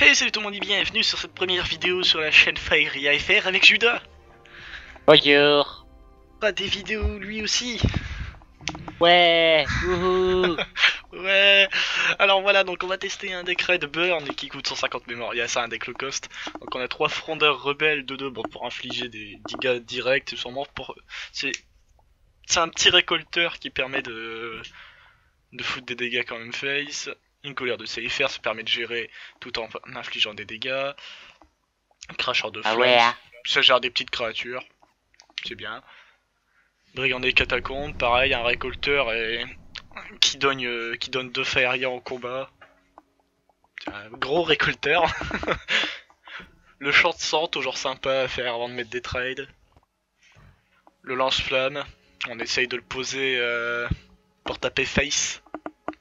Hey, salut tout le monde et bienvenue sur cette première vidéo sur la chaîne Faeria FR avec Judas. Bonjour. Pas des vidéos lui aussi. Ouais. Wouhou. Ouais. Alors voilà, donc on va tester un deck Red Burn qui coûte 150 mémoires. Il y a ça, un deck low cost. Donc on a 3 frondeurs rebelles de 2 bon, pour infliger des dégâts directs. Sûrement pour... C'est un petit récolteur qui permet de foutre des dégâts quand même face. Une colère de CFR, ça permet de gérer tout en infligeant des dégâts. Un cracheur de flamme, ouais. ça gère des petites créatures, c'est bien. Brigand des catacombes, pareil, un récolteur qui donne 2 Faeria en combat. C'est un gros récolteur. Le short sort, toujours sympa à faire avant de mettre des trades. Le lance-flamme, on essaye de le poser pour taper face.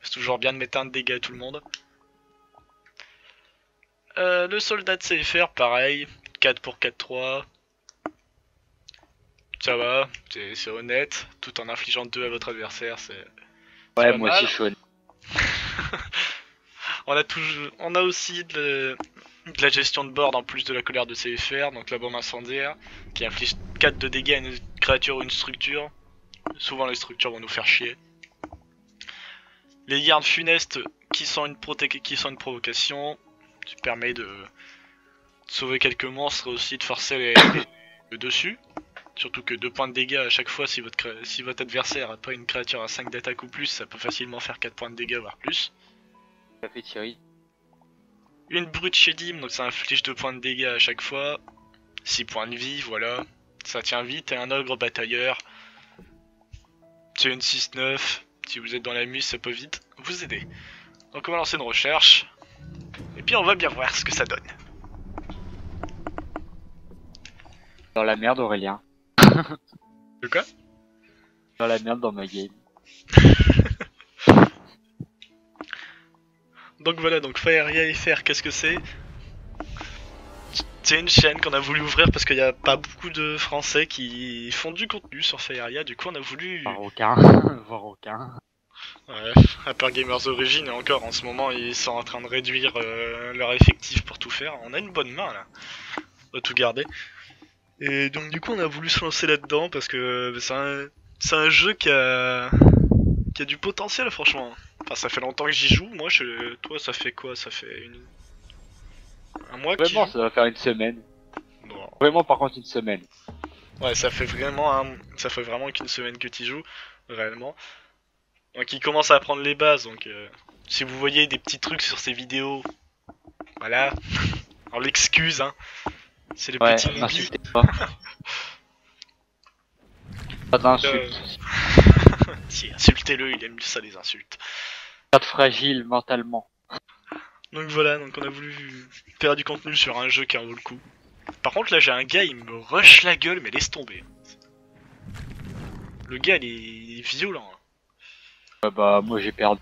C'est toujours bien de mettre un de dégâts à tout le monde. Le soldat de CFR, pareil, 4 pour 4-3. Ça va, c'est honnête, tout en infligeant 2 à votre adversaire, c'est Ouais, pas moi mal. aussi chaud. On a aussi de la gestion de board en plus de la colère de CFR, donc la bombe incendiaire, qui inflige 4 de dégâts à une créature ou une structure. Souvent les structures vont nous faire chier. Les gardes funestes qui sont une provocation, qui permet de sauver quelques monstres et aussi de forcer le dessus. Surtout que 2 points de dégâts à chaque fois si votre adversaire a pas une créature à 5 d'attaque ou plus, ça peut facilement faire 4 points de dégâts voire plus. Ça fait Thierry. Une brute chez Dim, donc ça inflige 2 points de dégâts à chaque fois. 6 points de vie, voilà. Ça tient vite, et un ogre batailleur. C'est une 6-9. Si vous êtes dans la muse, ça peut vite vous aider. Donc on va lancer une recherche. Et puis on va bien voir ce que ça donne. Dans la merde, Aurélien. De quoi? Dans la merde dans ma game. Donc voilà, donc Faeria FR, qu'est-ce que c'est? C'est une chaîne qu'on a voulu ouvrir parce qu'il n'y a pas beaucoup de Français qui font du contenu sur Faeria, du coup on a voulu... Voir aucun. Voir aucun. Ouais, à part Gamers Origin, et encore en ce moment ils sont en train de réduire leur effectif pour tout faire. On a une bonne main là, on va tout garder. Et donc du coup on a voulu se lancer là-dedans parce que c'est un jeu qui a du potentiel franchement. Enfin ça fait longtemps que j'y joue, toi ça fait quoi? Ça fait un mois que tu Vraiment, joues? ça va faire une semaine. Bon. Vraiment, par contre, une semaine. Ouais, ça fait vraiment qu'une semaine que tu joues, réellement. Donc il commence à apprendre les bases, donc si vous voyez des petits trucs sur ces vidéos, voilà, on l'excuse, hein. C'est le Ouais, petit newbie. n'insultez pas. Pas d'insultes. Si, insultez-le, il aime ça les insultes. Pas de fragile mentalement. Donc voilà, donc on a voulu faire du contenu sur un jeu qui en vaut le coup. Par contre là j'ai un gars, il me rush la gueule, mais laisse tomber. Le gars il est violent. Hein. Bah, moi j'ai perdu.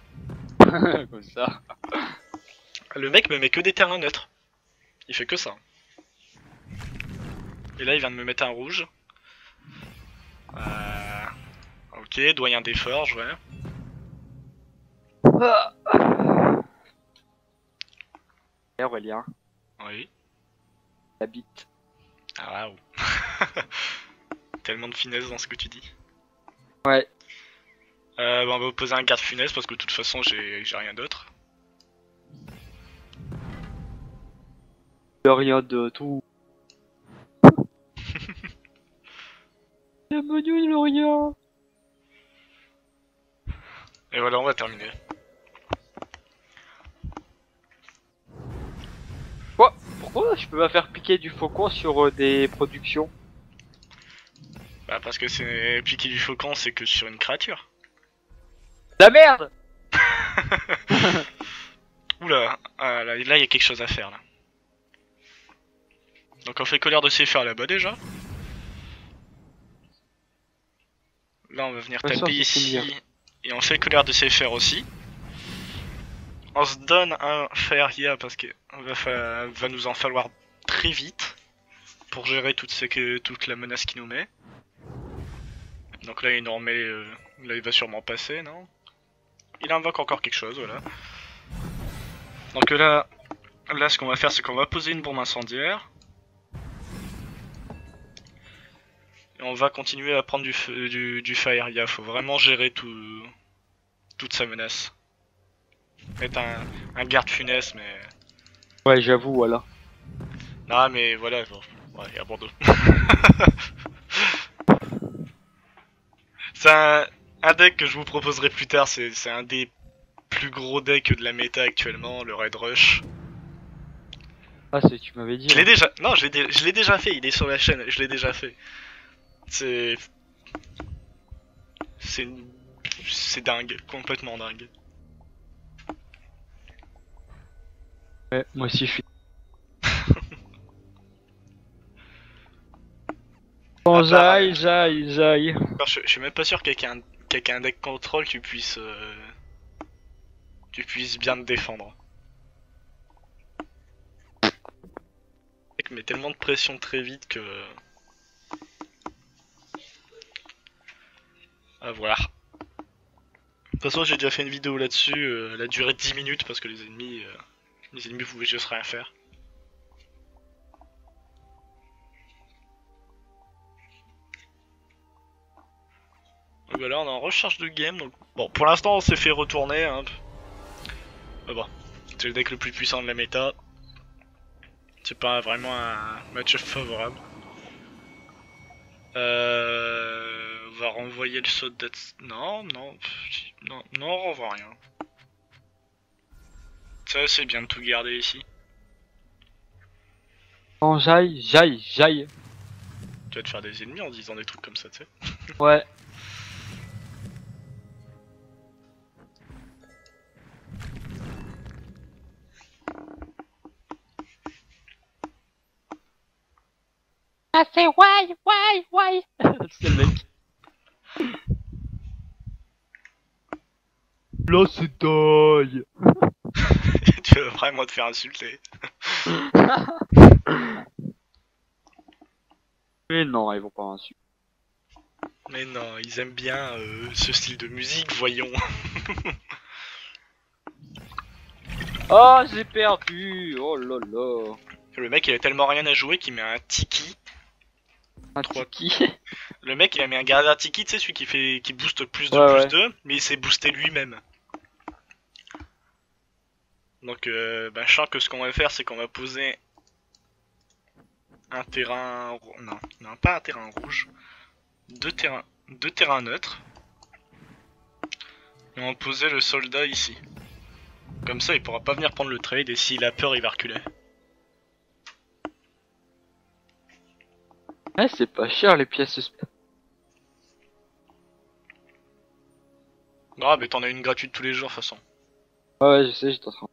Comme ça. Le mec me met que des terrains neutres. Il fait que ça. Et là il vient de me mettre un rouge. Ok, doyen des forges, ouais. Et Aurélien, Oui. la bite. Ah waouh. Tellement de finesse dans ce que tu dis. Ouais. Bon, on va poser un garde funeste parce que de toute façon j'ai rien d'autre. De rien de tout. Bienvenue, Lorient. Et voilà, on va terminer. Quoi? Pourquoi je peux pas faire piquer du faucon sur des productions? Bah parce que c'est piquer du faucon, c'est que sur une créature. La merde! Oula, ah, là il y a quelque chose à faire là. Donc on fait colère de CFR là-bas déjà. Là on va venir taper ici. Et on fait colère de CFR aussi. On se donne un Faeria parce que va nous en falloir très vite pour gérer toute la menace qu'il nous met. Donc là il nous remet, là il va sûrement passer, non? Il invoque encore quelque chose, voilà. Donc là là, ce qu'on va faire, c'est qu'on va poser une bombe incendiaire. Et on va continuer à prendre du fire. Il faut vraiment gérer toute sa menace. Être un garde funeste, mais... Ouais, j'avoue, voilà. Non, mais voilà, bon. Ouais, abandon. C'est un deck que je vous proposerai plus tard, c'est un des plus gros decks de la méta actuellement, le Red Rush. Ah, c'est tu m'avais dit. Je l'ai déjà... Non, je l'ai déjà fait, il est sur la chaîne, je l'ai déjà fait. C'est... C'est dingue, complètement dingue. Ouais, moi aussi je suis. Bon, j'aille. Je suis même pas sûr qu'avec un deck contrôle tu puisses bien te défendre. Le mec met tellement de pression très vite que... À voir. De toute façon j'ai déjà fait une vidéo là-dessus, elle a duré 10 minutes parce que les ennemis pouvaient juste rien faire. Donc voilà, on est en recherche de game, donc bon, pour l'instant on s'est fait retourner, hein. Mais bon, c'est le deck le plus puissant de la méta. C'est pas vraiment un match favorable. On va renvoyer le saut de... Non, on renvoie rien. Ça c'est bien de tout garder ici. Bon, j'aille. Tu vas te faire des ennemis en disant des trucs comme ça, tu sais. Ouais. Ah, c'est why. C'est le mec. Là, c'est taille. Tu vas vraiment te faire insulter. Mais non, ils vont pas insulter. Mais non, ils aiment bien ce style de musique, voyons. Oh, j'ai perdu. Oh là là. Le mec il a tellement rien à jouer qu'il met un tiki. Un tiki. Le mec il a mis un gardien tiki, tu sais, celui qui booste plus de Ouais. 2, mais il s'est boosté lui-même. Donc je sens que ce qu'on va faire c'est qu'on va poser un terrain... Non, pas un terrain rouge. Deux terrains neutres. Et on va poser le soldat ici. Comme ça il pourra pas venir prendre le trade et s'il a peur il va reculer. Ouais, c'est pas cher les pièces. Ah mais t'en as une gratuite tous les jours de toute façon. Ouais, je sais, j'étais en train.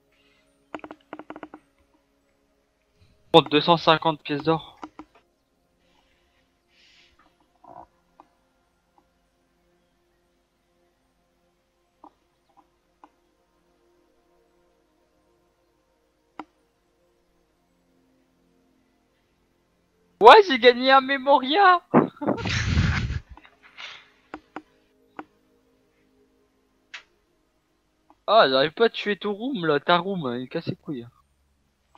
Pour 250 pièces d'or. Ouais, j'ai gagné un Memoria. Ah, j'arrive pas à tuer ton room là, ta room, il casse les couilles.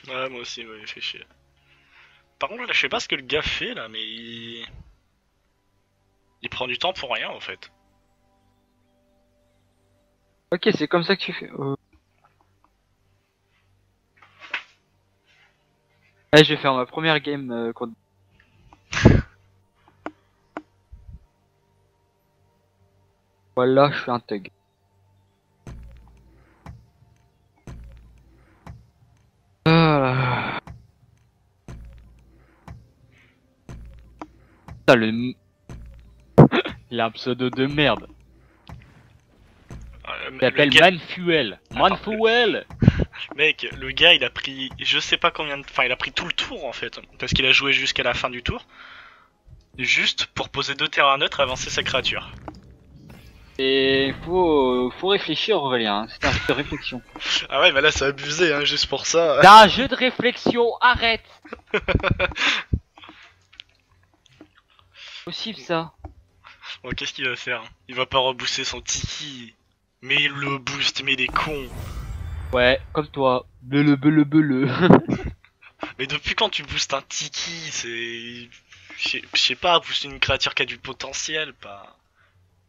Ouais moi aussi, ouais, il fait chier. Par contre là je sais pas ce que le gars fait là mais il prend du temps pour rien en fait. Ok, c'est comme ça que tu fais. Allez, je vais faire ma première game contre. Voilà, je suis un thug. Ah. Putain, il a un pseudo de merde. Il s'appelle Manfuel. Manfuel. Mec, le gars il a pris je sais pas combien de... Enfin il a pris tout le tour en fait. Parce qu'il a joué jusqu'à la fin du tour. Juste pour poser 2 terrains neutres et avancer sa créature. Et faut réfléchir Aurélien, hein. C'est un jeu de réflexion. Ah ouais mais là c'est abusé hein, juste pour ça. C'est un jeu de réflexion, arrête. Possible ça. Bon qu'est-ce qu'il va faire? Il va pas rebooster son tiki. Mais il le booste, mais il est con. Ouais, comme toi. Bleu. Mais depuis quand tu boostes un Tiki, c'est... Je sais pas, booster une créature qui a du potentiel, pas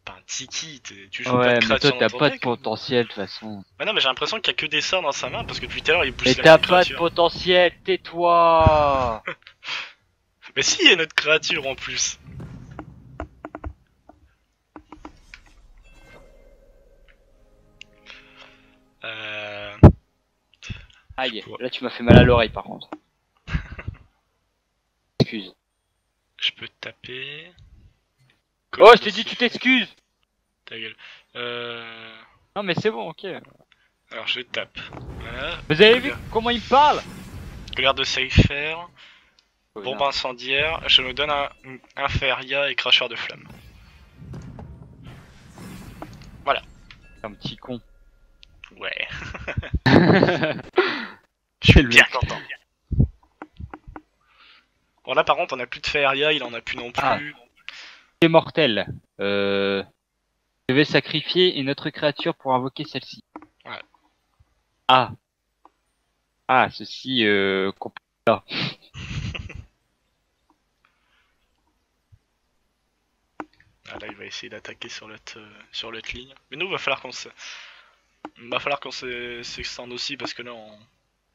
un Tiki, tu joues pas de Ouais, mais toi créature dans t'as ton pas de deck. potentiel de toute façon. Mais non, mais j'ai l'impression qu'il y a que des sorts dans sa main, parce que depuis tout à l'heure il Mais booste la t'as même pas de créature. potentiel, tais-toi. Mais si, il y a notre créature en plus. Euh... Aïe, je, là tu m'as fait mal à l'oreille par contre. Excuse. je peux te taper. Oh, je t'ai dit tu t'excuses. Ta gueule. Non mais c'est bon, ok. Alors je tape. Voilà. Vous avez vu comment il me parle? Colère de Cypher, bombe incendiaire, je me donne un Feria et cracheur de flamme. Voilà. Un petit con. Ouais. C'est Je suis le bien mec. content. Bon là par contre on a plus de Feria, il en a plus non plus. Ah. C'est mortel. Je vais sacrifier une autre créature pour invoquer celle-ci. Ouais. Ah. Ah, ceci compliqué. Ah là il va essayer d'attaquer sur l'autre ligne. Mais nous va falloir qu'on s'extende aussi parce que là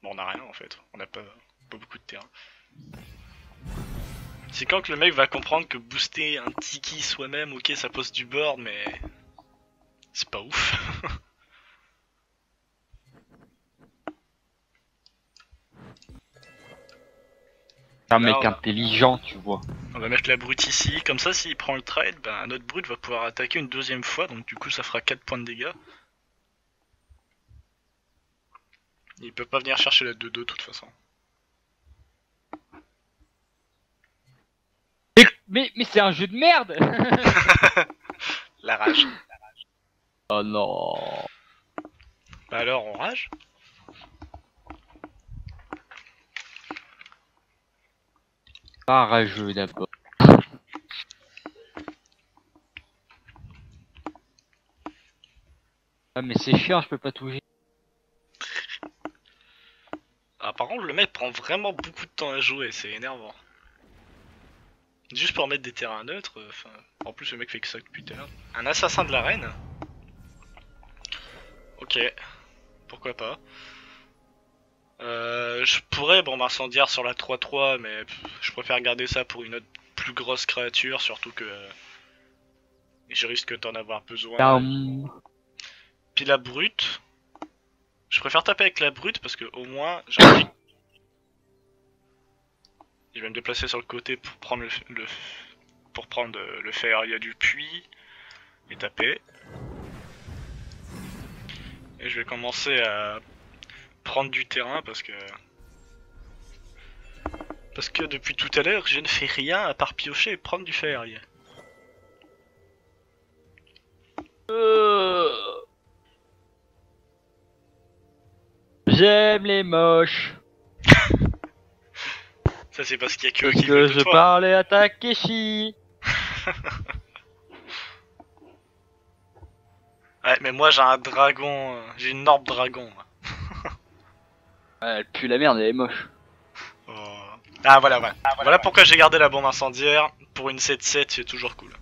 on a rien en fait. On n'a pas beaucoup de terrain. C'est quand que le mec va comprendre que booster un Tiki soi-même, ok ça pose du board mais c'est pas ouf. C'est un mec intelligent, tu vois. On va mettre la brute ici, comme ça s'il prend le trade, bah, notre brute va pouvoir attaquer une deuxième fois, donc du coup ça fera 4 points de dégâts. Il peut pas venir chercher la 2-2 de toute façon. Mais c'est un jeu de merde. La rage. Oh non. Bah alors on rage. Pas rageux d'abord. Ah mais c'est chiant, je peux pas toucher. Ah par contre le mec prend vraiment beaucoup de temps à jouer, c'est énervant. Juste pour mettre des terrains neutres, en plus le mec fait que ça depuis tout à l'heure. Un assassin de l'arène. Ok, pourquoi pas. Je pourrais bombe incendiaire sur la 3-3, mais je préfère garder ça pour une autre plus grosse créature, surtout que je risque d'en avoir besoin. Puis la brute, je préfère taper avec la brute parce que au moins j'ai envie. Je vais me déplacer sur le côté pour prendre le fer. Il y a du puits et taper. Et je vais commencer à prendre du terrain parce que depuis tout à l'heure je ne fais rien à part piocher et prendre du fer. J'aime les moches. Ça c'est parce qu'il y a que Parce qui que veulent de je toi. parlais à Takeshi. Ouais mais moi j'ai un dragon, j'ai une orbe dragon. Elle pue la merde, elle est moche. Oh. Ah voilà. Voilà pourquoi j'ai gardé la bombe incendiaire. Pour une 7-7 c'est toujours cool.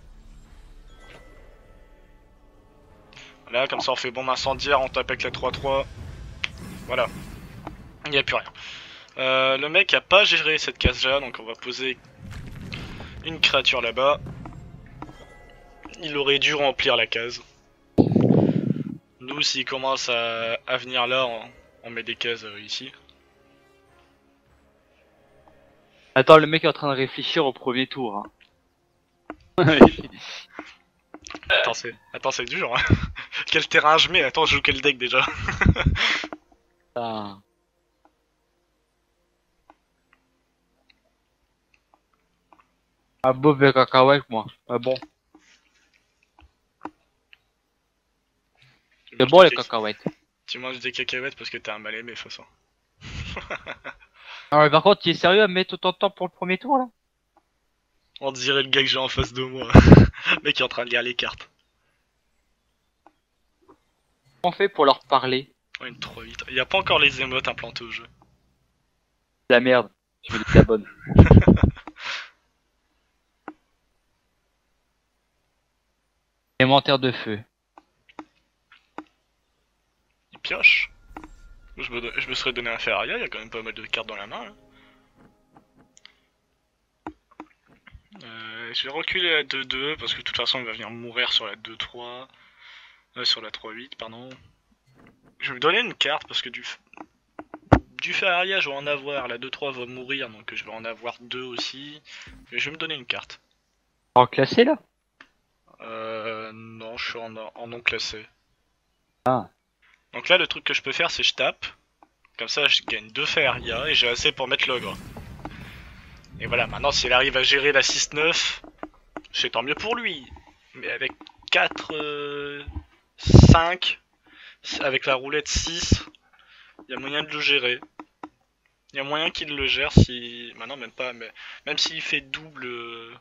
Là comme ça on fait bombe incendiaire, on tape avec la 3-3. Voilà. Il n'y a plus rien. Le mec a pas géré cette case là, donc on va poser une créature là-bas. Il aurait dû remplir la case. Nous s'il commence à venir là, on met des cases ici. Attends, le mec est en train de réfléchir au premier tour. Hein. Attends c'est dur hein. Quel terrain je mets? Attends je joue quel deck déjà? Ah. Un mauvais cacahuète, moi. Ah bon. C'est bon les cacahuètes. Tu manges des cacahuètes parce que t'es un mal aimé de toute façon. Ah ouais, par contre, tu es sérieux à mettre autant de temps pour le premier tour là? On dirait le gars que j'ai en face de moi. Le mec est en train de lire les cartes. Comment on fait pour leur parler? Ouais, une 3-8. Il n'y a pas encore les émotes implantées au jeu. La merde. Je me désabonne. Élémentaire de feu. Il pioche. Je me serais donné un Ferraria, il y a quand même pas mal de cartes dans la main. Là. Je vais reculer à 2-2 parce que de toute façon il va venir mourir sur la 2-3. Sur la 3-8, pardon. Je vais me donner une carte parce que du Ferraria je vais en avoir, la 2-3 va mourir donc je vais en avoir 2 aussi. Mais je vais me donner une carte. En classé là? Non, je suis en non classé. Ah. Donc là le truc que je peux faire c'est je tape. Comme ça je gagne 2 Ferraria et j'ai assez pour mettre l'ogre. Et voilà, maintenant s'il arrive à gérer la 6-9, c'est tant mieux pour lui. Mais avec 4, 5, avec la roulette 6, il y a moyen de le gérer. Il y a moyen qu'il le gère si... Maintenant même pas, mais même s'il fait double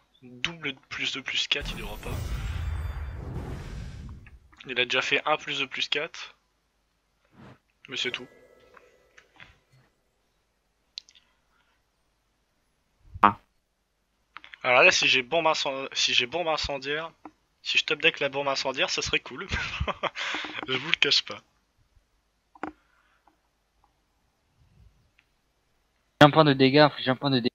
plus de plus 4, il aura pas. Il a déjà fait 1 plus de plus 4. Mais c'est tout. Alors là, si j'ai bombe incendiaire, si je top deck la bombe incendiaire, ça serait cool. Je vous le cache pas. J'ai un point de dégâts, j'ai un point de dégâts.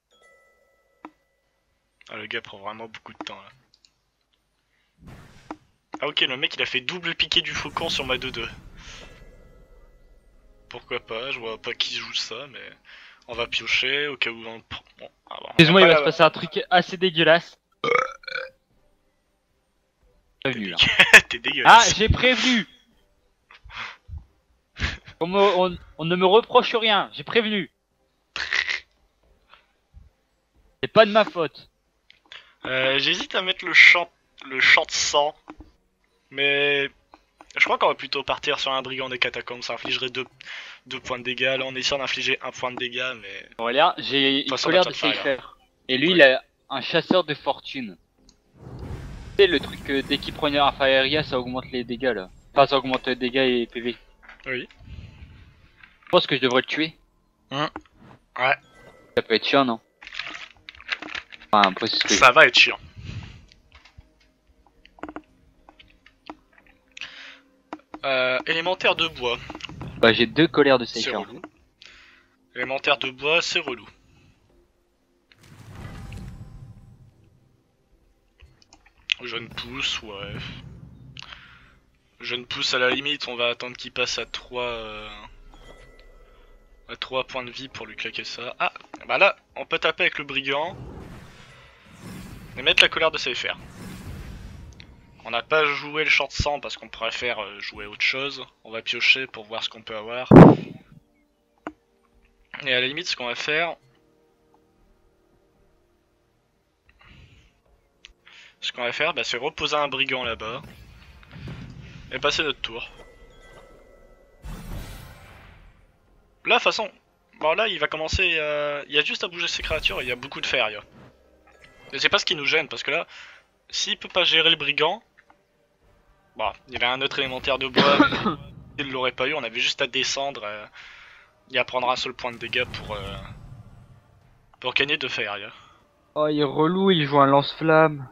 Ah, le gars prend vraiment beaucoup de temps là. Ah ok, le mec il a fait double piqué du faucon sur ma 2-2. Pourquoi pas, je vois pas qui joue ça, mais on va piocher au cas où on... Bon, Excuse-moi, il va se passer un truc assez dégueulasse. Prévenu, là. T'es dégueulasse. Ah, j'ai prévenu. On ne me reproche rien, j'ai prévenu. C'est pas de ma faute. J'hésite à mettre le chant de sang, mais je crois qu'on va plutôt partir sur un brigand des catacombes, ça infligerait 2 points de dégâts. Là on essaie d'infliger 1 point de dégâts, mais... Voilà, j'ai une colère de Cypher. Et lui, ouais. il a un chasseur de fortune. Tu sais, le truc, dès qu'il prend un Faeria, ça augmente les dégâts là. Enfin, ça augmente les dégâts et PV. Oui. Je pense que je devrais le tuer. Ouais. Ça peut être chiant, non? Enfin, après, c'est ce que Ça va être chiant. Élémentaire de bois. Bah, j'ai 2 colères de C'est Cypher. relou. Élémentaire de bois, c'est relou. Jeune pousse, ouais. Jeune pousse à la limite, on va attendre qu'il passe à 3 points de vie pour lui claquer ça. Ah, bah là, on peut taper avec le brigand. Et mettre la colère de Cypher. On n'a pas joué le short sang parce qu'on préfère jouer autre chose. On va piocher pour voir ce qu'on peut avoir. Et à la limite, ce qu'on va faire... bah, c'est reposer un brigand là-bas. Et passer notre tour. Là, de toute façon... Bon, là, il va commencer... Il y a juste à bouger ses créatures et il y a beaucoup de fer, Et c'est pas ce qui nous gêne, parce que là, s'il peut pas gérer le brigand... Bon, il y avait un autre élémentaire de bois, mais il l'aurait pas eu, on avait juste à descendre et à prendre un seul point de dégâts pour gagner 2 fer, Oh, il est relou, il joue un lance-flamme.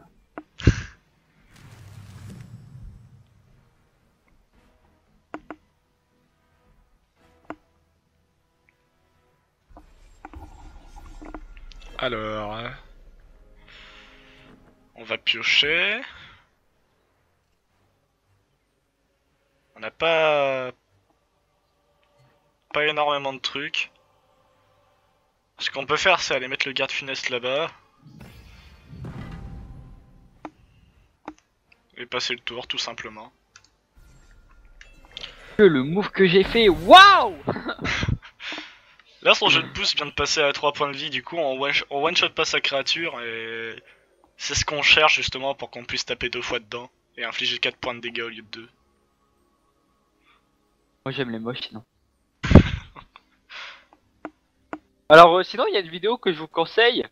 Alors... on va piocher... On n'a pas énormément de trucs. Ce qu'on peut faire, c'est aller mettre le garde funeste là-bas. Et passer le tour, tout simplement. Le move que j'ai fait, waouh! Là, son jeu de pouce vient de passer à 3 points de vie, du coup, on one-shot pas sa créature, et c'est ce qu'on cherche justement pour qu'on puisse taper 2 fois dedans, et infliger 4 points de dégâts au lieu de 2. Moi j'aime les moches sinon. Alors sinon il y a une vidéo que je vous conseille.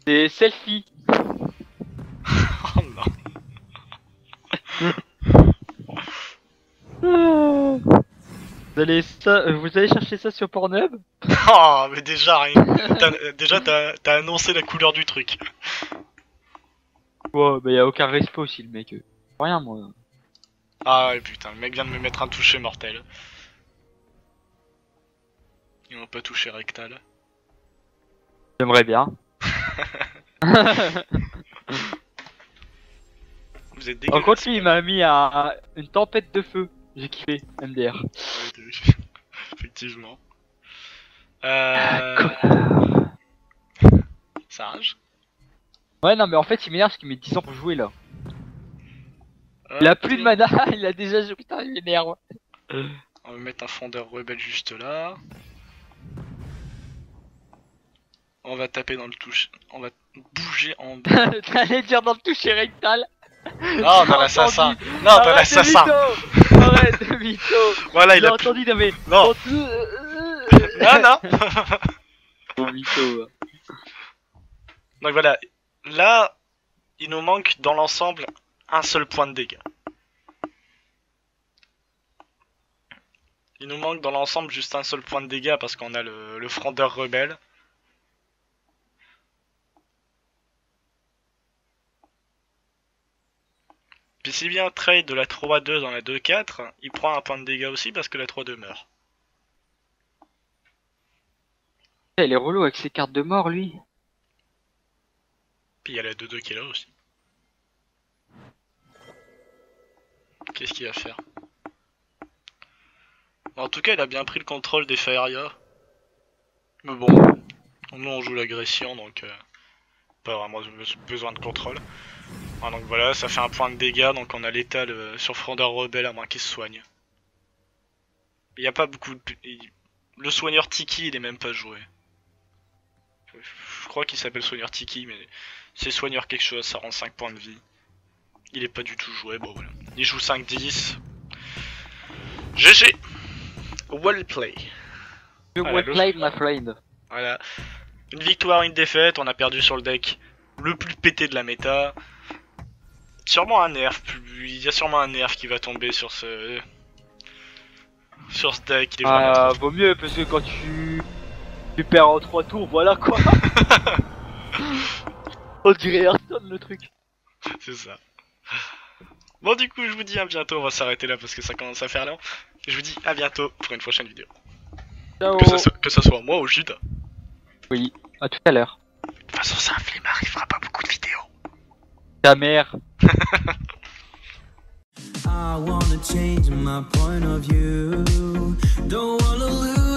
C'est selfie. Oh non. Vous allez chercher ça sur Pornhub? Oh, mais déjà, rien. T'as annoncé la couleur du truc. Ouais, bah y a aucun respect aussi le mec. Rien moi. Ah ouais, putain, le mec vient de me mettre un toucher mortel. Ils m'ont pas touché rectal. J'aimerais bien. Vous êtes En dégueulasse. contre lui il m'a mis une tempête de feu. J'ai kiffé, MDR. Ouais, effectivement. Ça rage. Ouais non mais en fait il m'énerve parce qu'il met 10 ans pour jouer là. Il a plus de mana, il a déjà joué, putain il m'énerve. On va mettre un fondeur rebelle juste là. On va taper dans le touche. On va bouger en bas. T'allais dire dans le toucher rectal. Non, dans l'assassin. Non, dans l'assassin. Arrête de mytho. Voilà, il a. entendu, non mais. Non. Non, non. Bon mytho. Donc voilà. Là, il nous manque dans l'ensemble un seul point de dégâts. Il nous manque dans l'ensemble juste un seul point de dégâts parce qu'on a le frondeur rebelle. Puis si bien trade de la 3-2 dans la 2-4, il prend un point de dégâts aussi parce que la 3-2 meurt. Il est relou avec ses cartes de mort lui. Puis il y a la 2-2 qui est là aussi. Qu'est-ce qu'il va faire? En tout cas, il a bien pris le contrôle des Faeria. Mais bon, nous on joue l'agression donc pas vraiment besoin de contrôle. Ah, donc voilà, ça fait un point de dégâts, donc on a l'étal sur frondeur rebelle à moins qu'il se soigne. Il n'y a pas beaucoup de... Le soigneur Tiki il est même pas joué. Je crois qu'il s'appelle soigneur Tiki mais c'est soigneur quelque chose, ça rend 5 points de vie. Il est pas du tout joué, bon voilà. Il joue 5-10. GG. Well play. Well played my friend. Voilà. Une victoire, une défaite, on a perdu sur le deck le plus pété de la méta. Sûrement un nerf, il y a sûrement un nerf qui va tomber sur ce deck. Il est vraiment Vaut mieux parce que quand tu perds en 3 tours, voilà quoi. On dirait Hearthstone le truc. C'est ça. Bon du coup je vous dis à bientôt, on va s'arrêter là parce que ça commence à faire long. Je vous dis à bientôt pour une prochaine vidéo. Ciao. Que ça soit moi ou Judas. Oui, à tout à l'heure. De toute façon c'est un flemmard, il fera pas beaucoup de vidéos. Ta mère. I wanna change my point of view. Don't wanna lose.